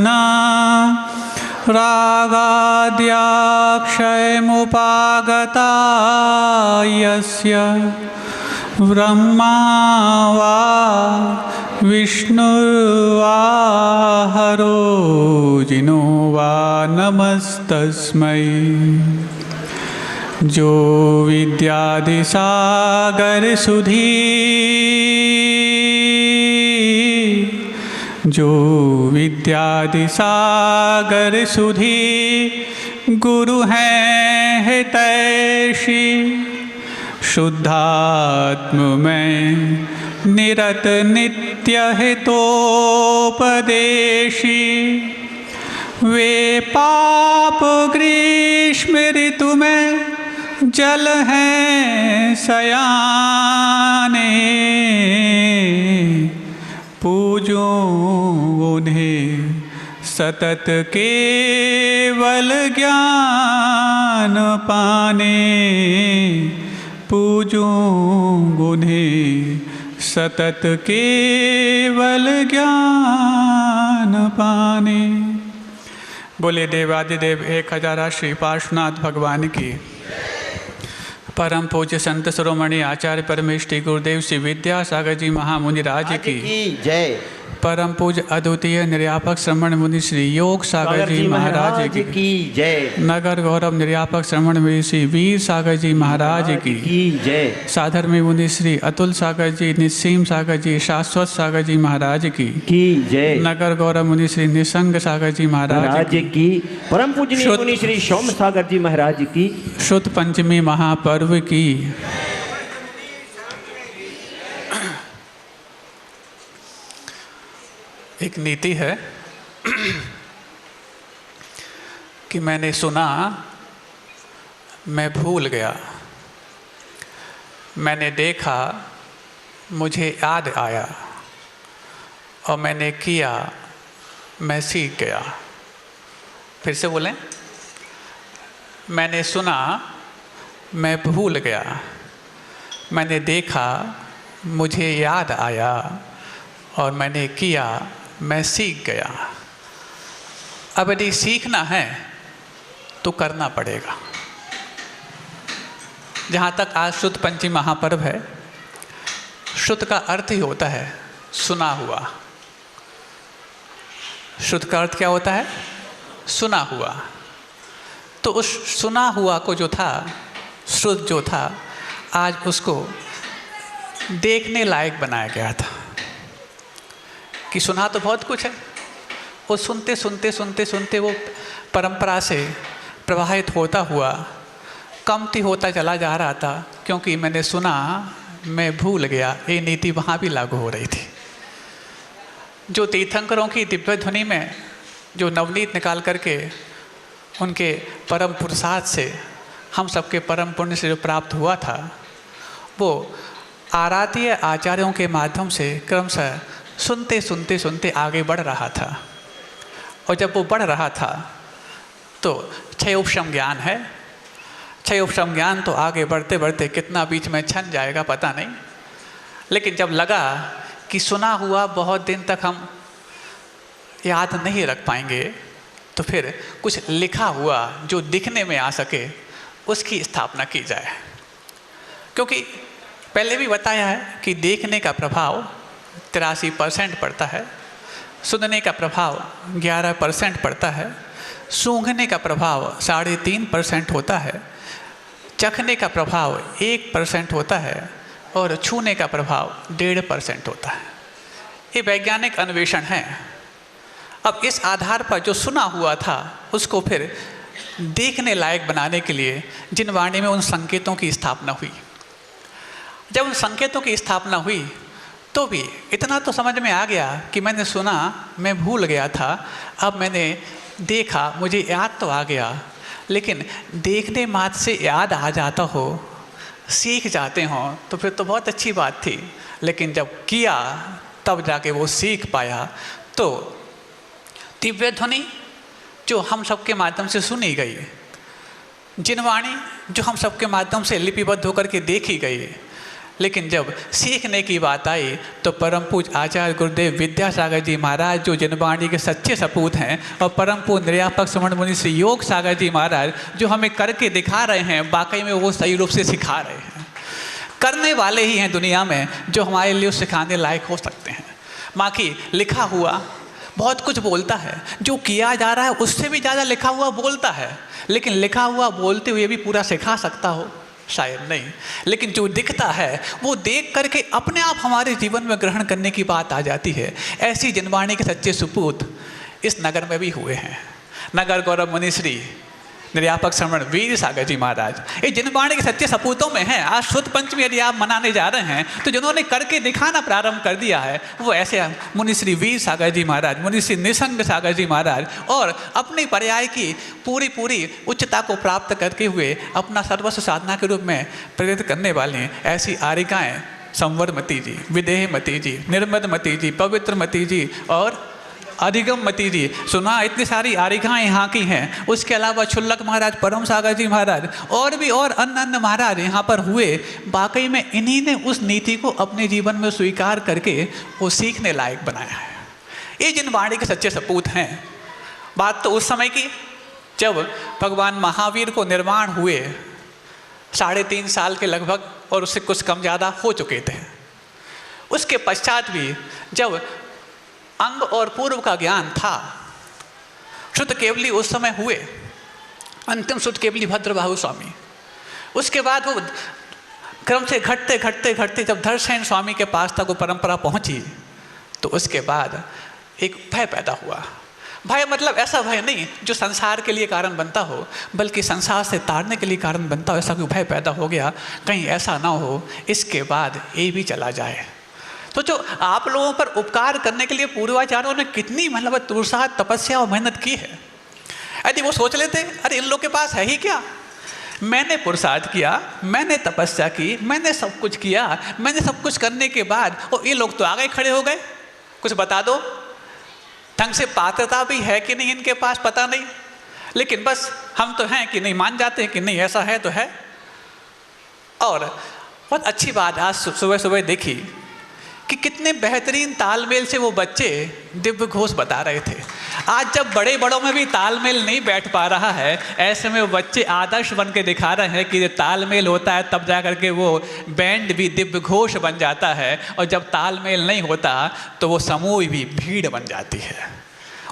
पुनः रागाद्याक्षयमुपागता यस्य ब्रह्मा वा विष्णुर्वा हरो जिनो वा नमस्तस्मै। जो विद्यादिसागर सुधी जो विद्यादिसागर सुधी गुरु हैं हितैषी शुद्धात्म में निरत नित्य हितोपदेशी। वे पाप ग्रीष्म ऋतु में जल हैं सयाने पूजो उन्हें सतत केवल ज्ञान पाने पूजो उन्हें सतत केवल ज्ञान पाने। बोले देवादिदेव 1000 श्री पार्श्वनाथ भगवान की। परम पूज्य संत शिरोमणि आचार्य परमेष्ठी गुरुदेव श्री विद्यासागर जी महामुनि राज की जय। परम पूज्य अद्वितीय निर्यापक श्रमण मुनि श्री योग सागर जी महाराज की जय। नगर गौरव निर्यापक श्रमण मुनि श्री वीर सागर जी महाराज की जय। साधर्मी मुनि श्री अतुल सागर जी निस्सीम सागर जी शाश्वत सागर जी महाराज की जय। नगर गौरव मुनि श्री निसंग सागर जी महाराज की परम पूजनीय मुनि श्री सोम सागर जी महाराज की शुद्ध पंचमी महापर्व की। एक नीति है कि मैंने सुना, मैं भूल गया, मैंने देखा, मुझे याद आया, और मैंने किया, मैं सीख गया। फिर से बोलें, मैंने सुना, मैं भूल गया, मैंने देखा, मुझे याद आया, और मैंने किया, मैं सीख गया। अब यदि सीखना है तो करना पड़ेगा। जहाँ तक आज शुद्ध पंचमी महापर्व है, शुद्ध का अर्थ ही होता है सुना हुआ। शुद्ध का अर्थ क्या होता है? सुना हुआ। तो उस सुना हुआ को जो था, शुद्ध जो था, आज उसको देखने लायक बनाया गया था। कि सुना तो बहुत कुछ है, वो सुनते सुनते सुनते सुनते वो परंपरा से प्रवाहित होता हुआ कमती होता चला जा रहा था, क्योंकि मैंने सुना, मैं भूल गया। ये नीति वहाँ भी लागू हो रही थी। जो तीर्थंकरों की दिव्य ध्वनि में जो नवनीत निकाल करके उनके परम पुरुषार्थ से हम सबके परम पुण्य से जो प्राप्त हुआ था, वो आराध्य आचार्यों के माध्यम से क्रमशः सुनते सुनते सुनते आगे बढ़ रहा था। और जब वो बढ़ रहा था तो क्षय उपशम ज्ञान है। क्षय उपशम ज्ञान तो आगे बढ़ते बढ़ते कितना बीच में छन जाएगा पता नहीं, लेकिन जब लगा कि सुना हुआ बहुत दिन तक हम याद नहीं रख पाएंगे, तो फिर कुछ लिखा हुआ जो दिखने में आ सके उसकी स्थापना की जाए। क्योंकि पहले भी बताया है कि देखने का प्रभाव 83% पड़ता है, सुनने का प्रभाव 11% पड़ता है, सूंघने का प्रभाव 3.5% होता है, चखने का प्रभाव 1% होता है, और छूने का प्रभाव 1.5% होता है। ये वैज्ञानिक अन्वेषण है। अब इस आधार पर जो सुना हुआ था उसको फिर देखने लायक बनाने के लिए जिन वाणी में उन संकेतों की स्थापना हुई। जब उन संकेतों की स्थापना हुई तो भी इतना तो समझ में आ गया कि मैंने सुना, मैं भूल गया था, अब मैंने देखा, मुझे याद तो आ गया। लेकिन देखने मात्र से याद आ जाता हो, सीख जाते हों, तो फिर तो बहुत अच्छी बात थी। लेकिन जब किया तब जाके वो सीख पाया। तो दिव्य ध्वनि जो हम सबके माध्यम से सुनी गई, जिन वाणी जो हम सबके माध्यम से लिपिबद्ध होकर के देखी गई, लेकिन जब सीखने की बात आई तो परम पूज्य आचार्य गुरुदेव विद्यासागर जी महाराज जो जनवाणी के सच्चे सपूत हैं, और परम पूज्य निर्यापक श्रमण मुनि श्री योग सागर जी महाराज जो हमें करके दिखा रहे हैं, वाकई में वो सही रूप से सिखा रहे हैं। करने वाले ही हैं दुनिया में जो हमारे लिए सिखाने लायक हो सकते हैं। बाकी लिखा हुआ बहुत कुछ बोलता है, जो किया जा रहा है उससे भी ज़्यादा लिखा हुआ बोलता है, लेकिन लिखा हुआ बोलते हुए भी पूरा सिखा सकता हो शायद नहीं, लेकिन जो दिखता है वो देख करके अपने आप हमारे जीवन में ग्रहण करने की बात आ जाती है। ऐसी जनवाणी के सच्चे सुपूत इस नगर में भी हुए हैं। नगर गौरव मुनि श्री निर्यापक श्रमण वीर सागर जी महाराज ये जनवाणी के सच्चे सपूतों में हैं। आज शुद्ध पंचमी यदि आप मनाने जा रहे हैं तो जिन्होंने करके दिखाना प्रारंभ कर दिया है वो ऐसे मुनि श्री वीर सागर जी महाराज, मुनि श्री निसंग सागर जी महाराज, और अपने पर्याय की पूरी उच्चता को प्राप्त करके हुए अपना सर्वस्व साधना के रूप में प्रेरित करने वाले ऐसी आरिकाएँ संवरमती जी, विदेहमती जी, निर्मदमती जी, पवित्रमती जी और अधिगममती जी। सुना इतनी सारी आरिकाएँ यहाँ की हैं। उसके अलावा छुल्लक महाराज, परम सागर जी महाराज और अन्य महाराज यहाँ पर हुए। वाकई में इन्हीं ने उस नीति को अपने जीवन में स्वीकार करके वो सीखने लायक बनाया है। ये जिन वाणी के सच्चे सपूत हैं। बात तो उस समय की जब भगवान महावीर को निर्वाण हुए 3.5 साल के लगभग, और उससे कुछ कम ज़्यादा हो चुके थे। उसके पश्चात भी जब अंग और पूर्व का ज्ञान था, शुद्ध केवली उस समय हुए, अंतिम शुद्ध केवली भद्रबाहु स्वामी। उसके बाद वो क्रम से घटते जब धर्मसेन स्वामी के पास तक वो परंपरा पहुंची तो उसके बाद एक भय पैदा हुआ। भय मतलब ऐसा भय नहीं जो संसार के लिए कारण बनता हो, बल्कि संसार से तारने के लिए कारण बनता हो। ऐसा कोई भय पैदा हो गया, कहीं ऐसा ना हो इसके बाद ये भी चला जाए। तो जो आप लोगों पर उपकार करने के लिए पूर्वाचार्यों ने कितनी मतलब पुरुषार्थ, तपस्या और मेहनत की है। यदि वो सोच लेते अरे इन लोग के पास है ही क्या, मैंने पुरुषार्थ किया, मैंने तपस्या की, मैंने सब कुछ किया, मैंने सब कुछ करने के बाद और ये लोग तो आगे खड़े हो गए, कुछ बता दो, ढंग से पात्रता भी है कि नहीं इनके पास पता नहीं, लेकिन बस हम तो हैं कि नहीं मान जाते हैं कि नहीं ऐसा है तो है। और बहुत अच्छी बात आज सुबह देखी कि कितने बेहतरीन तालमेल से वो बच्चे दिव्य घोष बता रहे थे। आज जब बड़े बड़ों में भी तालमेल नहीं बैठ पा रहा है, ऐसे में वो बच्चे आदर्श बन के दिखा रहे हैं कि जब तालमेल होता है तब जा करके वो बैंड भी दिव्य घोष बन जाता है, और जब तालमेल नहीं होता तो वो समूह भी भीड़ बन जाती है।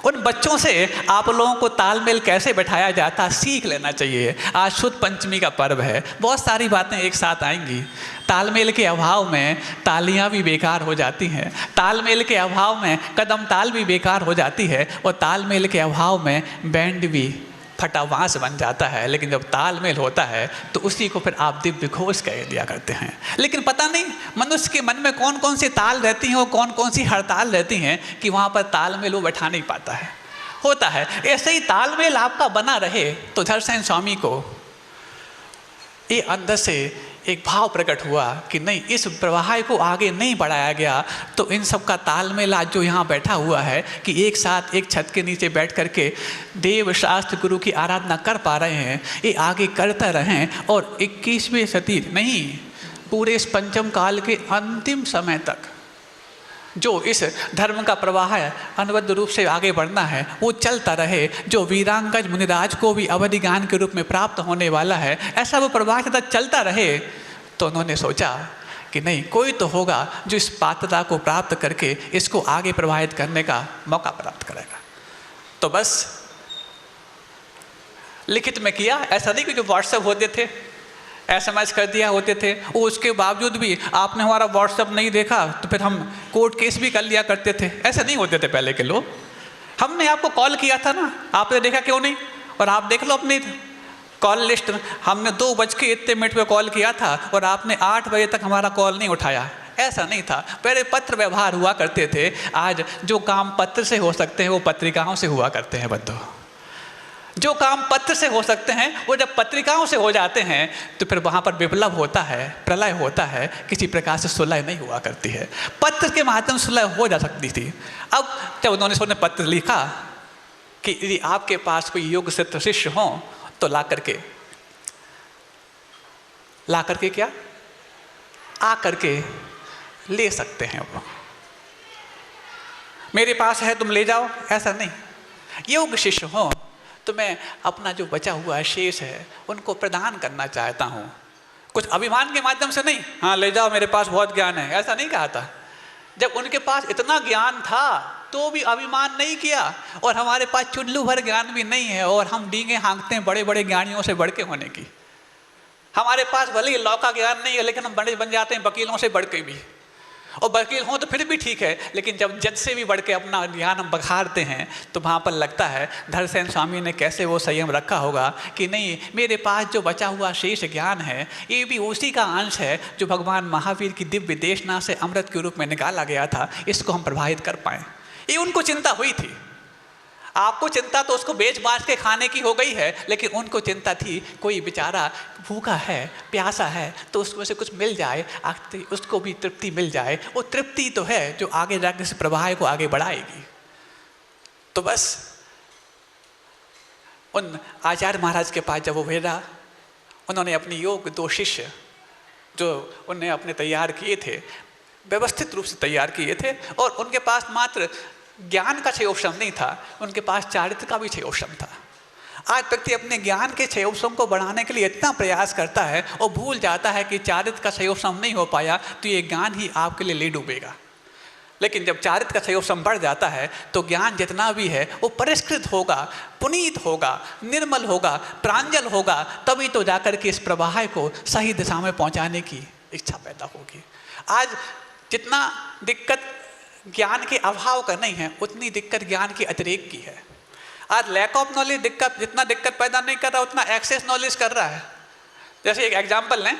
उन बच्चों से आप लोगों को तालमेल कैसे बैठाया जाता सीख लेना चाहिए। आज शुद्ध पंचमी का पर्व है, बहुत सारी बातें एक साथ आएंगी। तालमेल के अभाव में तालियां भी बेकार हो जाती हैं, तालमेल के अभाव में कदम ताल भी बेकार हो जाती है, और तालमेल के अभाव में बैंड भी फटावास बन जाता है। लेकिन जब तालमेल होता है तो उसी को फिर आप दिव्य घोष कह दिया करते हैं। लेकिन पता नहीं मनुष्य के मन में कौन कौन सी ताल रहती हैं और कौन कौन सी हड़ताल रहती हैं कि वहाँ पर तालमेल वो बैठा नहीं पाता है। होता है ऐसे ही तालमेल आपका बना रहे तो धर्मसेन स्वामी को ये अंदर से एक भाव प्रकट हुआ कि नहीं, इस प्रवाह को आगे नहीं बढ़ाया गया तो इन सब का तालमेल आज जो यहाँ बैठा हुआ है कि एक साथ एक छत के नीचे बैठ करके देव शास्त्र गुरु की आराधना कर पा रहे हैं, ये आगे करते रहें और 21वीं सदी नहीं पूरे इस पंचम काल के अंतिम समय तक जो इस धर्म का प्रवाह है अनवद्ध रूप से आगे बढ़ना है वो चलता रहे। जो वीरांगज मुनिराज को भी अवधि ज्ञान के रूप में प्राप्त होने वाला है, ऐसा वो प्रवाह तक चलता रहे। तो उन्होंने सोचा कि नहीं, कोई तो होगा जो इस पात्रता को प्राप्त करके इसको आगे प्रवाहित करने का मौका प्राप्त करेगा। तो बस लिखित में किया, ऐसा नहीं कि जो व्हाट्सएप होते थे SMS कर दिया होते थे, वो उसके बावजूद भी आपने हमारा व्हाट्सएप नहीं देखा तो फिर हम कोर्ट केस भी कर लिया करते थे। ऐसा नहीं होते थे पहले के लोग। हमने आपको कॉल किया था ना, आपने देखा क्यों नहीं, और आप देख लो अपनी कॉल लिस्ट, हमने 2:01 पे कॉल किया था और आपने 8 बजे तक हमारा कॉल नहीं उठाया। ऐसा नहीं था, पहले पत्र व्यवहार हुआ करते थे। आज जो काम पत्र से हो सकते हैं वो पत्रिकाओं से हुआ करते हैं बंधु। जो काम पत्र से हो सकते हैं वो जब पत्रिकाओं से हो जाते हैं तो फिर वहाँ पर विप्लव होता है, प्रलय होता है, किसी प्रकार से सुलह नहीं हुआ करती है। पत्र के माध्यम से सुलह हो जा सकती थी। अब जब उन्होंने पत्र लिखा कि यदि आपके पास कोई योग सिद्ध शिष्य हो तो ला करके क्या आ करके ले सकते हैं। वो मेरे पास है तुम ले जाओ, ऐसा नहीं। योग शिष्य हो तो मैं अपना जो बचा हुआ शेष है उनको प्रदान करना चाहता हूँ, कुछ अभिमान के माध्यम से नहीं। हाँ ले जाओ, मेरे पास बहुत ज्ञान है, ऐसा नहीं कहा था। जब उनके पास इतना ज्ञान था तो भी अभिमान नहीं किया, और हमारे पास चुल्लू भर ज्ञान भी नहीं है और हम डींगे हाँकते हैं बड़े बड़े ज्ञानियों से बढ़ के होने की। हमारे पास भले ही लौका ज्ञान नहीं है, लेकिन हम बड़े बन जाते हैं वकीलों से बढ़ के भी। और वकील हों तो फिर भी ठीक है, लेकिन जब जज से भी बढ़ के अपना ज्ञान हम बखारते हैं तो वहाँ पर लगता है धरसेन स्वामी ने कैसे वो संयम रखा होगा कि नहीं, मेरे पास जो बचा हुआ शेष ज्ञान है ये भी उसी का अंश है जो भगवान महावीर की दिव्य देशना से अमृत के रूप में निकाला गया था, इसको हम प्रभावित कर पाएँ। ये उनको चिंता हुई थी। आपको चिंता तो उसको बेच बाँच के खाने की हो गई है, लेकिन उनको चिंता थी कोई बेचारा भूखा है, प्यासा है, तो उसमें से कुछ मिल जाए, उसको भी तृप्ति मिल जाए। वो तृप्ति तो है जो आगे जाकर इस प्रवाह को आगे बढ़ाएगी। तो बस उन आचार्य महाराज के पास जब वो भेजा, उन्होंने अपनी योग 2 शिष्य जो उन्हें अपने तैयार किए थे, व्यवस्थित रूप से तैयार किए थे, और उनके पास मात्र ज्ञान का क्षयोपशम नहीं था, उनके पास चारित्र का भी क्षयोपशम था। आज व्यक्ति अपने ज्ञान के क्षयोपशम को बढ़ाने के लिए इतना प्रयास करता है और भूल जाता है कि चारित्र का क्षयोपशम नहीं हो पाया तो ये ज्ञान ही आपके लिए ले डूबेगा। लेकिन जब चारित्र का क्षयोपशम बढ़ जाता है तो ज्ञान जितना भी है वो परिष्कृत होगा, पुनीत होगा, निर्मल होगा, प्रांजल होगा, तभी तो जाकर के इस प्रवाह को सही दिशा में पहुँचाने की इच्छा पैदा होगी। आज जितना दिक्कत ज्ञान के अभाव का नहीं है, उतनी दिक्कत ज्ञान के अतिरेक की है। आज लैक ऑफ नॉलेज दिक्कत जितना दिक्कत पैदा नहीं कर रहा, उतना एक्सेस नॉलेज कर रहा है। जैसे एक एग्जांपल लें,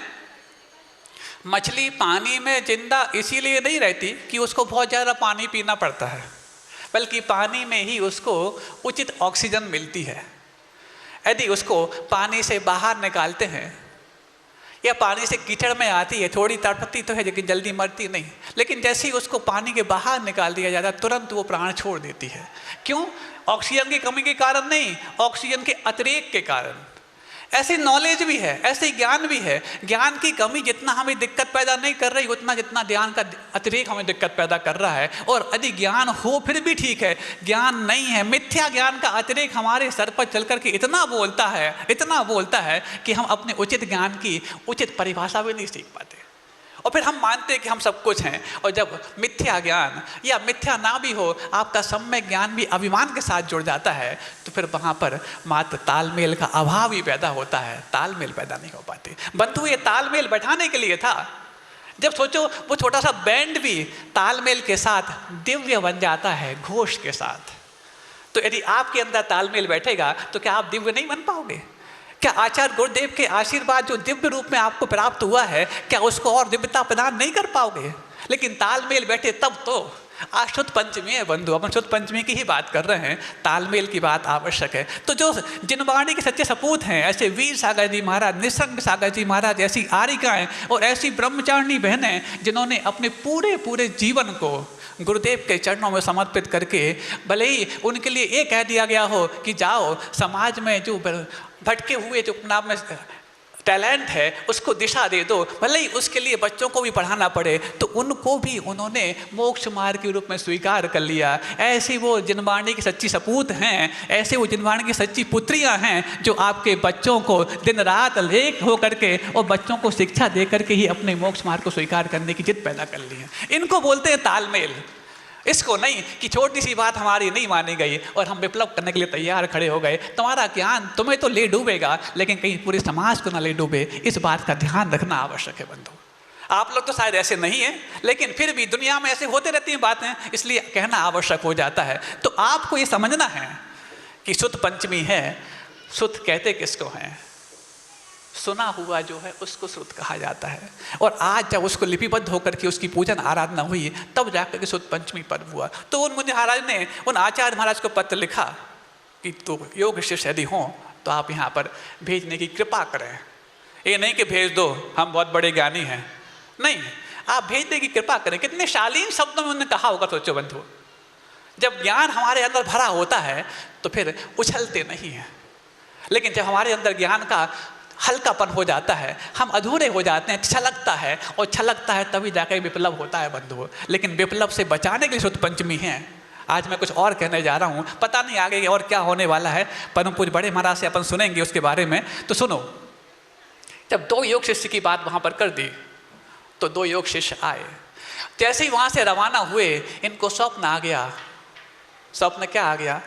मछली पानी में जिंदा इसीलिए नहीं रहती कि उसको बहुत ज़्यादा पानी पीना पड़ता है, बल्कि पानी में ही उसको उचित ऑक्सीजन मिलती है। यदि उसको पानी से बाहर निकालते हैं या पानी से कीचड़ में आती है, थोड़ी तड़पती तो है लेकिन जल्दी मरती नहीं, लेकिन जैसे ही उसको पानी के बाहर निकाल दिया जाता है तुरंत वो प्राण छोड़ देती है। क्यों? ऑक्सीजन की कमी के कारण नहीं, ऑक्सीजन के अतिरेक के कारण। ऐसी नॉलेज भी है, ऐसे ज्ञान भी है। ज्ञान की कमी जितना हमें दिक्कत पैदा नहीं कर रही, उतना जितना ज्ञान का अतिरेक हमें दिक्कत पैदा कर रहा है। और यदि ज्ञान हो फिर भी ठीक है, ज्ञान नहीं है, मिथ्या ज्ञान का अतिरेक हमारे सर पर चल करके इतना बोलता है कि हम अपने उचित ज्ञान की उचित परिभाषा भी नहीं सीख पाते, और फिर हम मानते हैं कि हम सब कुछ हैं। और जब मिथ्या ज्ञान या मिथ्या ना भी हो, आपका सम्यक ज्ञान भी अभिमान के साथ जुड़ जाता है, तो फिर वहाँ पर मात्र तालमेल का अभाव ही पैदा होता है, तालमेल पैदा नहीं हो पाते। बंधु ये तालमेल बैठाने के लिए था। जब सोचो वो छोटा सा बैंड भी तालमेल के साथ दिव्य बन जाता है, घोष के साथ, तो यदि आपके अंदर तालमेल बैठेगा तो क्या आप दिव्य नहीं बन पाओगे? क्या आचार्य गुरुदेव के आशीर्वाद जो दिव्य रूप में आपको प्राप्त हुआ है, क्या उसको और दिव्यता प्रदान नहीं कर पाओगे? लेकिन तालमेल बैठे तब तो। आज शुद्ध पंचमी है बंधु, अपन शुद्ध पंचमी की ही बात कर रहे हैं, तालमेल की बात आवश्यक है। तो जो जिनवाणी के सच्चे सपूत हैं, ऐसे वीर सागर जी महाराज, निसंग सागर जी महाराज, ऐसी आरिकाएँ और ऐसी ब्रह्मचारिणी बहनें जिन्होंने अपने पूरे जीवन को गुरुदेव के चरणों में समर्पित करके, भले ही उनके लिए ये कह दिया गया हो कि जाओ समाज में जो भटके हुए जो नाम में टैलेंट है उसको दिशा दे दो, भले ही उसके लिए बच्चों को भी पढ़ाना पड़े, तो उनको भी उन्होंने मोक्ष मार्ग के रूप में स्वीकार कर लिया। ऐसी वो जिनवाणी की सच्ची सपूत हैं, ऐसे वो जिनवाणी की सच्ची पुत्रियां हैं जो आपके बच्चों को दिन रात एक हो करके और बच्चों को शिक्षा दे करके ही अपने मोक्ष मार्ग को स्वीकार करने की जिद पैदा कर ली है। इनको बोलते हैं तालमेल। इसको नहीं कि छोटी सी बात हमारी नहीं मानी गई और हम विप्लव करने के लिए तैयार खड़े हो गए। तुम्हारा ज्ञान तुम्हें तो ले डूबेगा, लेकिन कहीं पूरे समाज को ना ले डूबे, इस बात का ध्यान रखना आवश्यक है बंधु। आप लोग तो शायद ऐसे नहीं हैं, लेकिन फिर भी दुनिया में ऐसे होते रहती हैं बातें, इसलिए कहना आवश्यक हो जाता है। तो आपको ये समझना है कि शुद्ध पंचमी है। शुद्ध कहते किसको हैं? सुना हुआ जो है उसको श्रुत कहा जाता है। और आज जब उसको लिपिबद्ध होकर के उसकी पूजन आराधना हुई, तब जाकर के शुद्ध पंचमी पर्व हुआ। तो उन मुनि महाराज ने उन आचार्य महाराज को पत्र लिखा कि तो योग शिष्य यदि हों तो आप यहाँ पर भेजने की कृपा करें। ये नहीं कि भेज दो हम बहुत बड़े ज्ञानी हैं, नहीं, आप भेजने की कृपा करें। कितने शालीन शब्दों में उन्होंने कहा होगा, सोचो बंधु। जब ज्ञान हमारे अंदर भरा होता है तो फिर उछलते नहीं हैं, लेकिन जब हमारे अंदर ज्ञान का हल्कापन हो जाता है, हम अधूरे हो जाते हैं, छलकता है, और छलकता है तभी जाकर विप्लव होता है बंधुओं। लेकिन विप्लव से बचाने के लिए शुद्ध पंचमी है। आज मैं कुछ और कहने जा रहा हूँ, पता नहीं आगे और क्या होने वाला है, परम पूज्य बड़े महाराज से अपन सुनेंगे उसके बारे में। तो सुनो, जब 2 योग शिष्य की बात वहाँ पर कर दी तो 2 योग शिष्य आए। जैसे ही वहाँ से रवाना हुए इनको स्वप्न आ गया। स्वप्न क्या आ गया?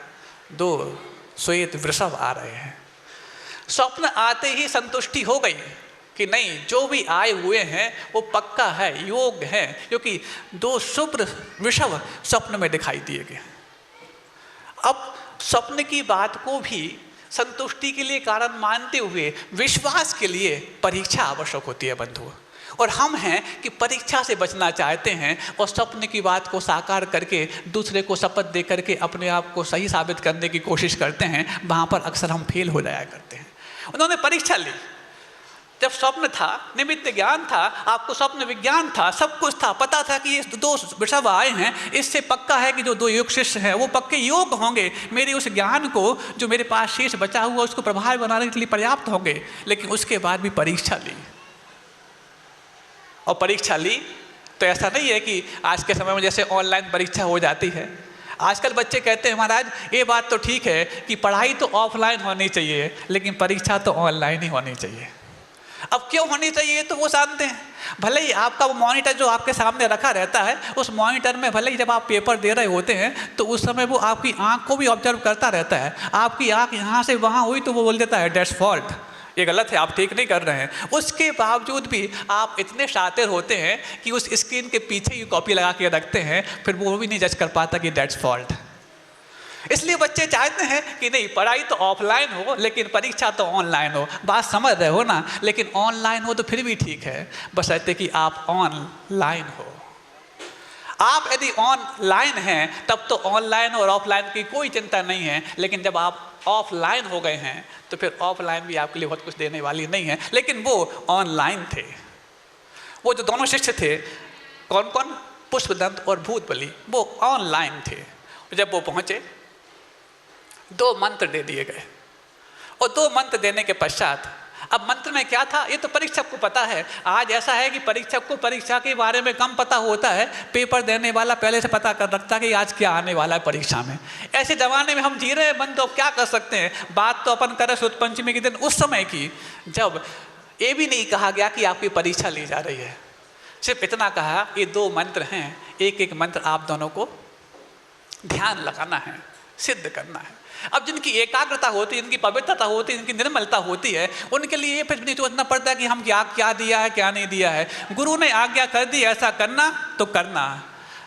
2 श्वेत वृषभ आ रहे हैं। स्वप्न आते ही संतुष्टि हो गई कि नहीं, जो भी आए हुए हैं वो पक्का है, योग है, क्योंकि 2 शुभ्र वृषभ स्वप्न में दिखाई दिए गए। अब स्वप्न की बात को भी संतुष्टि के लिए कारण मानते हुए विश्वास के लिए परीक्षा आवश्यक होती है बंधुओं। और हम हैं कि परीक्षा से बचना चाहते हैं और स्वप्न की बात को साकार करके दूसरे को शपथ दे करके अपने आप को सही साबित करने की कोशिश करते हैं। वहाँ पर अक्सर हम फेल हो जाया करते हैं। उन्होंने परीक्षा ली। जब स्वप्न था, निमित्त ज्ञान था, आपको स्वप्न विज्ञान था, सब कुछ था, पता था कि ये 2 वृषभ आए हैं, इससे पक्का है कि जो 2 योग शिष्य हैं वो पक्के योग होंगे, मेरे उस ज्ञान को जो मेरे पास शेष बचा हुआ उसको प्रभावी बनाने के लिए पर्याप्त होंगे। लेकिन उसके बाद भी परीक्षा ली, और परीक्षा ली तो ऐसा नहीं है कि आज के समय में जैसे ऑनलाइन परीक्षा हो जाती है। आजकल बच्चे कहते हैं महाराज ये बात तो ठीक है कि पढ़ाई तो ऑफलाइन होनी चाहिए, लेकिन परीक्षा तो ऑनलाइन ही होनी चाहिए। अब क्यों होनी चाहिए तो वो जानते हैं। भले ही आपका वो मॉनिटर जो आपके सामने रखा रहता है, उस मॉनिटर में भले ही जब आप पेपर दे रहे होते हैं तो उस समय वो आपकी आंख को भी ऑब्जर्व करता रहता है। आपकी आंख यहाँ से वहाँ हुई तो वो बोल देता है दैट्स फॉल्ट, ये गलत है, आप ठीक नहीं कर रहे हैं। उसके बावजूद भी आप इतने शातिर होते हैं कि उस स्क्रीन के पीछे ही कॉपी लगा के रखते हैं, फिर वो भी नहीं जज कर पाता कि दैट्स फॉल्ट। इसलिए बच्चे चाहते हैं कि नहीं, पढ़ाई तो ऑफलाइन हो लेकिन परीक्षा तो ऑनलाइन हो। बात समझ रहे हो ना? लेकिन ऑनलाइन हो तो फिर भी ठीक है, बशर्ते कि आप ऑनलाइन हो। आप यदि ऑनलाइन हैं तब तो ऑनलाइन और ऑफलाइन की कोई चिंता नहीं है, लेकिन जब आप ऑफलाइन हो गए हैं तो फिर ऑफलाइन भी आपके लिए बहुत कुछ देने वाली नहीं है। लेकिन वो ऑनलाइन थे। वो जो दोनों शिष्य थे, कौन कौन? पुष्पदंत और भूतबली, वो ऑनलाइन थे। जब वो पहुंचे 2 मंत्र दे दिए गए, और 2 मंत्र देने के पश्चात अब मंत्र में क्या था ये तो परीक्षक को पता है। आज ऐसा है कि परीक्षक को परीक्षा के बारे में कम पता होता है, पेपर देने वाला पहले से पता कर रखता है कि आज क्या आने वाला है परीक्षा में। ऐसे ज़माने में हम जी रहे हैं बंद, तो क्या कर सकते हैं। बात तो अपन करें शुद्ध पंचमी के दिन उस समय की, जब ये भी नहीं कहा गया कि आपकी परीक्षा ली जा रही है। सिर्फ इतना कहा ये 2 मंत्र हैं, एक एक मंत्र आप दोनों को ध्यान लगाना है, सिद्ध करना है। अब जिनकी एकाग्रता होती है, जिनकी पवित्रता होती है, जिनकी निर्मलता होती है, उनके लिए फिर नहीं सोचना पड़ता है कि हम क्या दिया है क्या नहीं दिया है। गुरु ने आज्ञा कर दी ऐसा करना तो करना।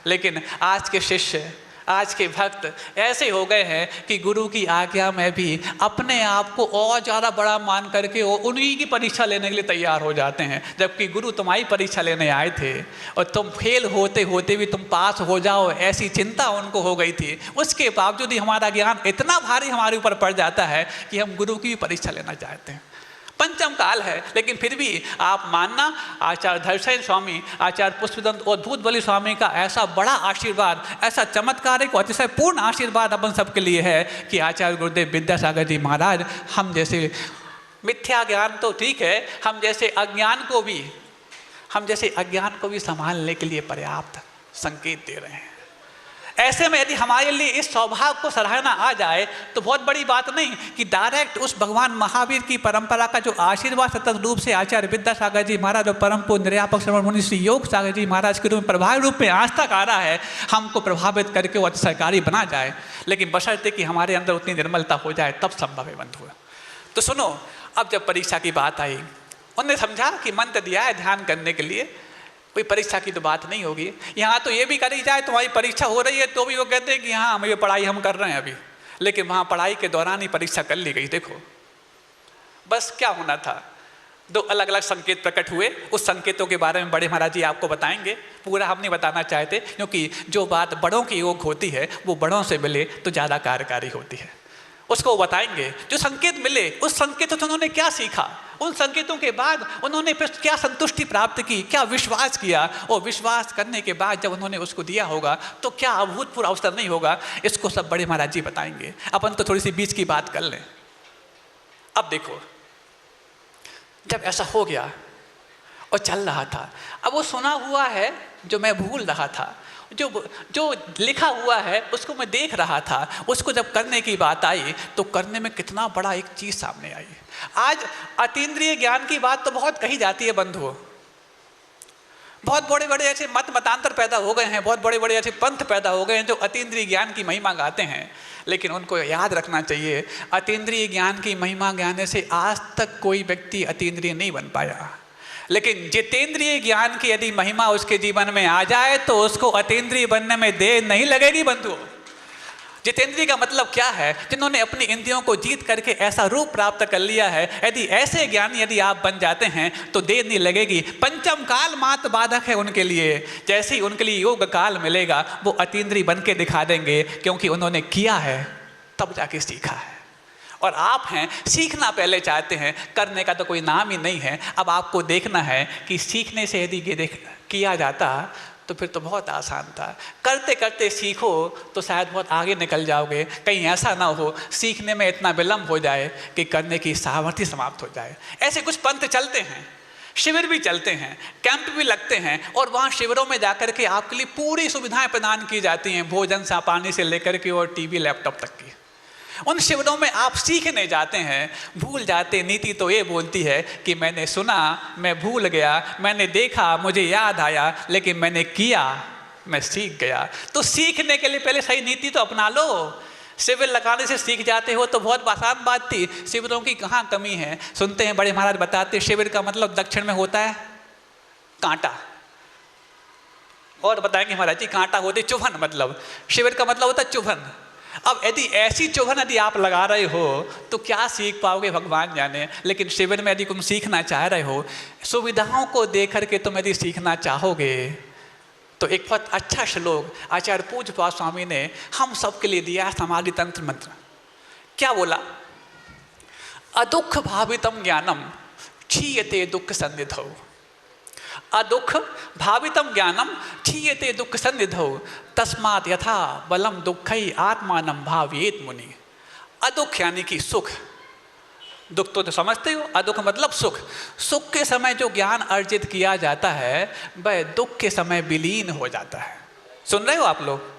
लेकिन आज के शिष्य, आज के भक्त ऐसे हो गए हैं कि गुरु की आज्ञा में भी अपने आप को और ज़्यादा बड़ा मान करके वो उन्हीं की परीक्षा लेने के लिए तैयार हो जाते हैं, जबकि गुरु तुम्हारी परीक्षा लेने आए थे और तुम फेल होते होते भी तुम पास हो जाओ, ऐसी चिंता उनको हो गई थी। उसके बावजूद ही हमारा ज्ञान इतना भारी हमारे ऊपर पड़ जाता है कि हम गुरु की भी परीक्षा लेना चाहते हैं। पंचम काल है, लेकिन फिर भी आप मानना आचार्य धैर्यसेन स्वामी, आचार्य पुष्पदंत और भूतबली स्वामी का ऐसा बड़ा आशीर्वाद, ऐसा चमत्कारिक और अतिशय पूर्ण आशीर्वाद अपन सबके लिए है कि आचार्य गुरुदेव विद्यासागर जी महाराज हम जैसे मिथ्या ज्ञान तो ठीक है, हम जैसे अज्ञान को भी संभालने के लिए पर्याप्त संकेत दे रहे हैं। ऐसे में यदि हमारे लिए इस सौभाग्य को सराहना आ जाए तो बहुत बड़ी बात नहीं कि डायरेक्ट उस भगवान महावीर की परंपरा का जो आशीर्वाद सतत रूप से आचार्य विद्यासागर जी महाराज और परम पूज्य निर्यापक श्रवण मुनि श्री योग सागर जी महाराज के रूप में प्रभावी रूप में आज तक आ रहा है, हमको प्रभावित करके वो अतिशयकारी बना जाए। लेकिन बशर्ते कि हमारे अंदर उतनी निर्मलता हो जाए तब संभव है बंधु। तो सुनो, अब जब परीक्षा की बात आई, उन्होंने समझा कि मंत्र दिया है ध्यान करने के लिए, कोई परीक्षा की तो बात नहीं होगी। यहाँ तो ये भी करी जाए तुम्हारी परीक्षा हो रही है तो भी वो कहते हैं कि हाँ हम ये पढ़ाई हम कर रहे हैं अभी, लेकिन वहाँ पढ़ाई के दौरान ही परीक्षा कर ली गई। देखो बस क्या होना था, 2 अलग अलग संकेत प्रकट हुए। उस संकेतों के बारे में बड़े महाराज जी आपको बताएंगे, पूरा हम नहीं बताना चाहते, क्योंकि जो बात बड़ों की योग होती है वो बड़ों से मिले तो ज़्यादा कार्यकारी होती है। उसको बताएंगे जो संकेत मिले, उस संकेतों से उन्होंने क्या सीखा, उन संकेतों के बाद उन्होंने फिर क्या संतुष्टि प्राप्त की, क्या विश्वास किया, और विश्वास करने के बाद जब उन्होंने उसको दिया होगा तो क्या अभूतपूर्व अवसर नहीं होगा। इसको सब बड़े महाराज जी बताएंगे। अपन तो थोड़ी सी बीच की बात कर लें। अब देखो, जब ऐसा हो गया और चल रहा था, अब वो सुना हुआ है जो मैं भूल रहा था, जो लिखा हुआ है उसको मैं देख रहा था, उसको जब करने की बात आई तो करने में कितना बड़ा एक चीज़ सामने आई। आज अतीन्द्रिय ज्ञान की बात तो बहुत कही जाती है बंधुओं, बहुत बड़े बड़े ऐसे मतांतर पैदा हो गए हैं, बहुत बड़े बड़े ऐसे पंथ पैदा हो गए हैं जो अतीन्द्रिय ज्ञान की महिमा गाते हैं। लेकिन उनको याद रखना चाहिए, अतीन्द्रिय ज्ञान की महिमा गाने से आज तक कोई व्यक्ति अतीन्द्रिय नहीं बन पाया। लेकिन जितेंद्रिय ज्ञान की यदि महिमा उसके जीवन में आ जाए तो उसको अतीन्द्रिय बनने में देर नहीं लगेगी बंधुओं। जितेंद्रिय का मतलब क्या है? जिन्होंने अपनी इंद्रियों को जीत करके ऐसा रूप प्राप्त कर लिया है। यदि ऐसे ज्ञानी यदि आप बन जाते हैं तो देर नहीं लगेगी। पंचम काल मात्र बाधक है उनके लिए, जैसे ही उनके लिए योग काल मिलेगा वो अतीन्द्रिय बन के दिखा देंगे, क्योंकि उन्होंने किया है तब जाके सीखा है। और आप हैं सीखना पहले चाहते हैं, करने का तो कोई नाम ही नहीं है। अब आपको देखना है कि सीखने से यदि ये किया जाता तो फिर तो बहुत आसान था। करते करते सीखो तो शायद बहुत आगे निकल जाओगे। कहीं ऐसा ना हो सीखने में इतना विलम्ब हो जाए कि करने की सामर्थ्य समाप्त हो जाए। ऐसे कुछ पंथ चलते हैं, शिविर भी चलते हैं, कैंप भी लगते हैं, और वहाँ शिविरों में जाकर के आपके लिए पूरी सुविधाएं प्रदान की जाती हैं, भोजन से पानी से लेकर के और टीवी लैपटॉप तक की। उन शिविरों में आप सीखने जाते हैं, भूल जाते। नीति तो ये बोलती है कि मैंने सुना, मैं भूल गया, मैंने देखा, मुझे याद आया, लेकिन मैंने किया, मैं सीख गया। तो सीखने के लिए पहले सही नीति तो अपना लो। शिविर लगाने से सीख जाते हो तो बहुत आसान बात थी। शिविरों की कहाँ कमी है? सुनते हैं बड़े महाराज बताते, शिविर का मतलब दक्षिण में होता है कांटा, और बताएंगे महाराज जी कांटा होते चुभन, मतलब शिविर का मतलब होता है चुभन। अब यदि ऐसी चुभन यदि आप लगा रहे हो तो क्या सीख पाओगे भगवान जाने। लेकिन शिविर में यदि तुम सीखना चाह रहे हो, सुविधाओं को देख करके तुम यदि सीखना चाहोगे तो एक बहुत अच्छा श्लोक आचार्य पूज्यपाद स्वामी ने हम सबके लिए दिया, समाधि तंत्र मंत्र। क्या बोला? अदुख भावितम ज्ञानम क्षीयते दुख सन्निधौ। अदुख भावितम ज्ञानम क्षीयते दुख सन्निधौ तस्मात् यथा बलम दुःखै आत्मानं भावयेत मुनि। अदुख यानी कि सुख, दुख तो समझते हो, अदुख मतलब सुख। सुख के समय जो ज्ञान अर्जित किया जाता है वह दुख के समय विलीन हो जाता है। सुन रहे हो आप लोग?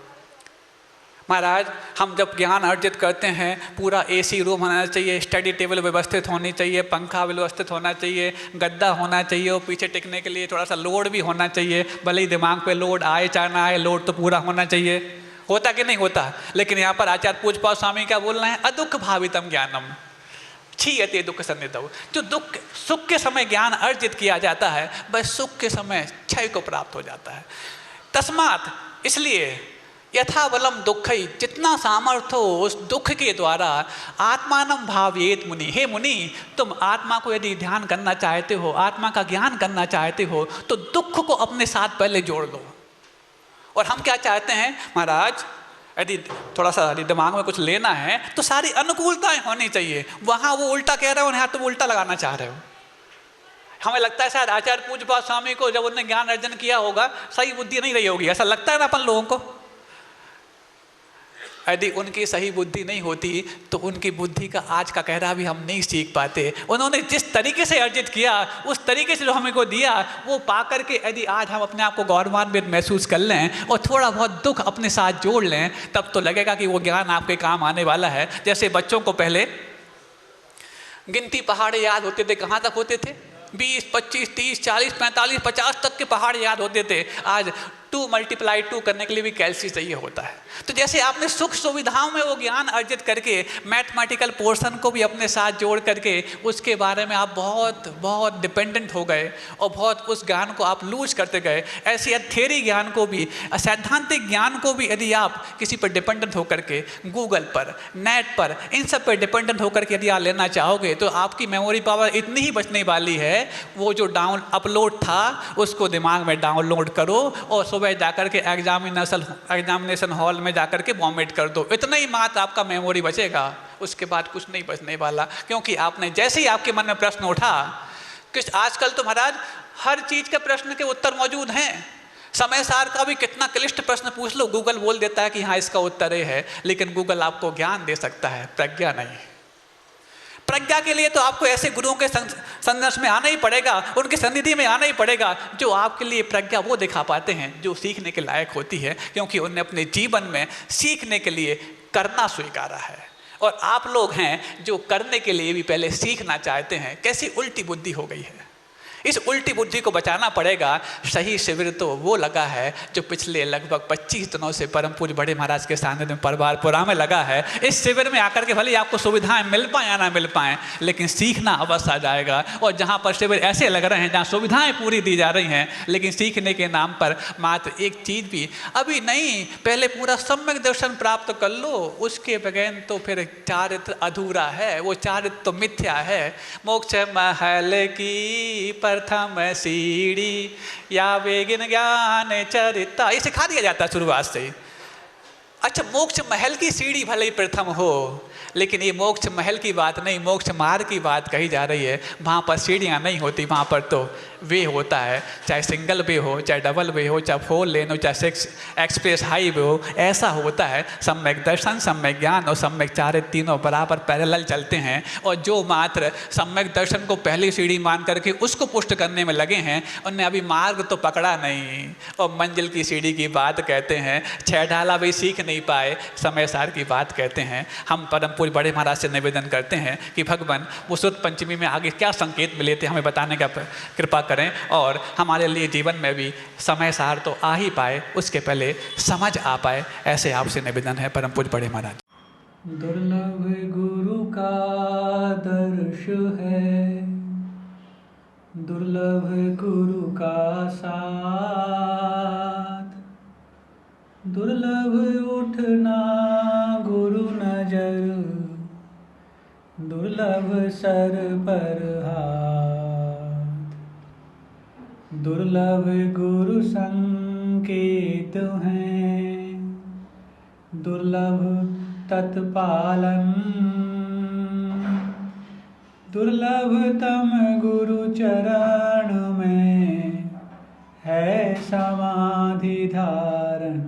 महाराज हम जब ज्ञान अर्जित करते हैं, पूरा एसी रूम होना चाहिए, स्टडी टेबल व्यवस्थित होनी चाहिए, पंखा व्यवस्थित होना चाहिए, गद्दा होना चाहिए, और पीछे टिकने के लिए थोड़ा सा लोड भी होना चाहिए। भले ही दिमाग पे लोड आए चाहे ना आए, लोड तो पूरा होना चाहिए। होता कि नहीं होता? लेकिन यहाँ पर आचार्य पूज्यपाद स्वामी क्या बोल रहे हैं? अदुख भावितम ज्ञानम क्षीयते दुख सन्निधौ। जो दुख सुख के समय ज्ञान अर्जित किया जाता है वह सुख के समय क्षय को प्राप्त हो जाता है। तस्मात् इसलिए यथा बलम दुःखै, जितना सामर्थ्य हो उस दुख के द्वारा आत्मानं भावयेत मुनि। हे मुनि, तुम आत्मा को यदि ध्यान करना चाहते हो, आत्मा का ज्ञान करना चाहते हो तो दुख को अपने साथ पहले जोड़ लो। और हम क्या चाहते हैं महाराज? यदि थोड़ा सा दिमाग में कुछ लेना है तो सारी अनुकूलताएं होनी चाहिए। वहाँ वो उल्टा कह रहे हो, यहाँ तुम उल्टा लगाना चाह रहे हो। हमें लगता है शायद आचार्य पूज्यपाद स्वामी को जब उन्होंने ज्ञान अर्जन किया होगा सही बुद्धि नहीं रही होगी, ऐसा लगता है ना अपन लोगों को। यदि उनकी सही बुद्धि नहीं होती तो उनकी बुद्धि का आज का कहना भी हम नहीं सीख पाते। उन्होंने जिस तरीके से अर्जित किया, उस तरीके से जो हमें को दिया, वो पा करके यदि आज हम अपने आप को गौरवान्वित महसूस कर लें और थोड़ा बहुत दुख अपने साथ जोड़ लें, तब तो लगेगा कि वो ज्ञान आपके काम आने वाला है। जैसे बच्चों को पहले गिनती पहाड़े याद होते थे, कहाँ तक होते थे? 20, 25, 30, 40, 45, 50 तक के पहाड़ याद होते थे। आज 2 × 2 करने के लिए भी कैलसी चाहिए होता है। तो जैसे आपने सुख सुविधाओं में वो ज्ञान अर्जित करके मैथमेटिकल पोर्शन को भी अपने साथ जोड़ करके उसके बारे में आप बहुत बहुत डिपेंडेंट हो गए और बहुत उस ज्ञान को आप लूज करते गए। ऐसे थियरी ज्ञान को भी, सैद्धांतिक ज्ञान को भी यदि आप किसी पर डिपेंडेंट होकर के, गूगल पर, नेट पर, इन सब पर डिपेंडेंट होकर के यदि आप लेना चाहोगे तो आपकी मेमोरी पावर इतनी ही बचने वाली है। वो जो अपलोड था उसको दिमाग में डाउनलोड करो और सुबह जाकर के एग्जामिनेशन हॉल में जाकर के वॉमिट कर दो। इतना ही मात्र आपका मेमोरी बचेगा, उसके बाद कुछ नहीं बचने वाला। क्योंकि आपने जैसे ही आपके मन में प्रश्न उठा, किस आजकल तो महाराज हर चीज के प्रश्न के उत्तर मौजूद हैं। समय सार का भी कितना क्लिष्ट प्रश्न पूछ लो, गूगल बोल देता है कि हाँ इसका उत्तर ये है। लेकिन गूगल आपको ज्ञान दे सकता है, प्रज्ञा नहीं। प्रज्ञा के लिए तो आपको ऐसे गुरुओं के संघर्ष में आना ही पड़ेगा, उनकी सन्निधि में आना ही पड़ेगा, जो आपके लिए प्रज्ञा वो दिखा पाते हैं जो सीखने के लायक होती है, क्योंकि उन्होंने अपने जीवन में सीखने के लिए करना स्वीकारा है। और आप लोग हैं जो करने के लिए भी पहले सीखना चाहते हैं। कैसी उल्टी बुद्धि हो गई है। इस उल्टी बुद्धि को बचाना पड़ेगा। सही शिविर तो वो लगा है जो पिछले लगभग 25 दिनों से परम पूज्य बड़े महाराज के सानिध्य में परवारपुरा में लगा है। इस शिविर में आकर के भले आपको सुविधाएं मिल पाए या ना मिल पाए, लेकिन सीखना अवश्य आ जाएगा। और जहाँ पर शिविर ऐसे लग रहे हैं जहाँ सुविधाएं पूरी दी जा रही हैं, लेकिन सीखने के नाम पर मात्र एक चीज़ भी अभी नहीं, पहले पूरा सम्यक दर्शन प्राप्त कर लो, उसके बगैर तो फिर चारित्र अधूरा है, वो चारित्र तो मिथ्या है। मोक्ष महल की प्रथम सीढ़ी या वेगिन ज्ञान चरिता, ये सिखा दिया जाता है शुरुआत से ही। अच्छा, मोक्ष महल की सीढ़ी भले ही प्रथम हो, लेकिन ये मोक्ष महल की बात नहीं, मोक्ष मार्ग की बात कही जा रही है। वहाँ पर सीढ़ियाँ नहीं होती, वहाँ पर तो वे होता है, चाहे सिंगल वे हो, चाहे डबल वे हो, चाहे 4 लेन हो, चाहे एक्सप्रेस हाईवे हो, ऐसा होता है। सम्यक दर्शन, सम्यक ज्ञान और सम्यक चारित्र तीनों बराबर पैरेलल चलते हैं। और जो मात्र सम्यक दर्शन को पहली सीढ़ी मान करके उसको पुष्ट करने में लगे हैं, उन्हें अभी मार्ग तो पकड़ा नहीं और मंजिल की सीढ़ी की बात कहते हैं। 6 ढाला भी सीख नहीं पाए, समय सार की बात कहते हैं। हम परम पूज्य बड़े महाराज से निवेदन करते हैं कि भगवान वो सुद पंचमी में आगे क्या संकेत मिले थे हमें बताने का कृपा करें, और हमारे लिए जीवन में भी समय सार तो आ ही पाए, उसके पहले समझ आ पाए, ऐसे आपसे निवेदन है परम पूज्य बड़े महाराज। दुर्लभ गुरु का दर्श है, दुर्लभ गुरु का साथ, दुर्लभ उठना गुरु नजर, दुर्लभ सर पर हाथ, दुर्लभ गुरु संकेत हैं, दुर्लभ तत्पालन, दुर्लभतम गुरु चरण में है समाधि धारण।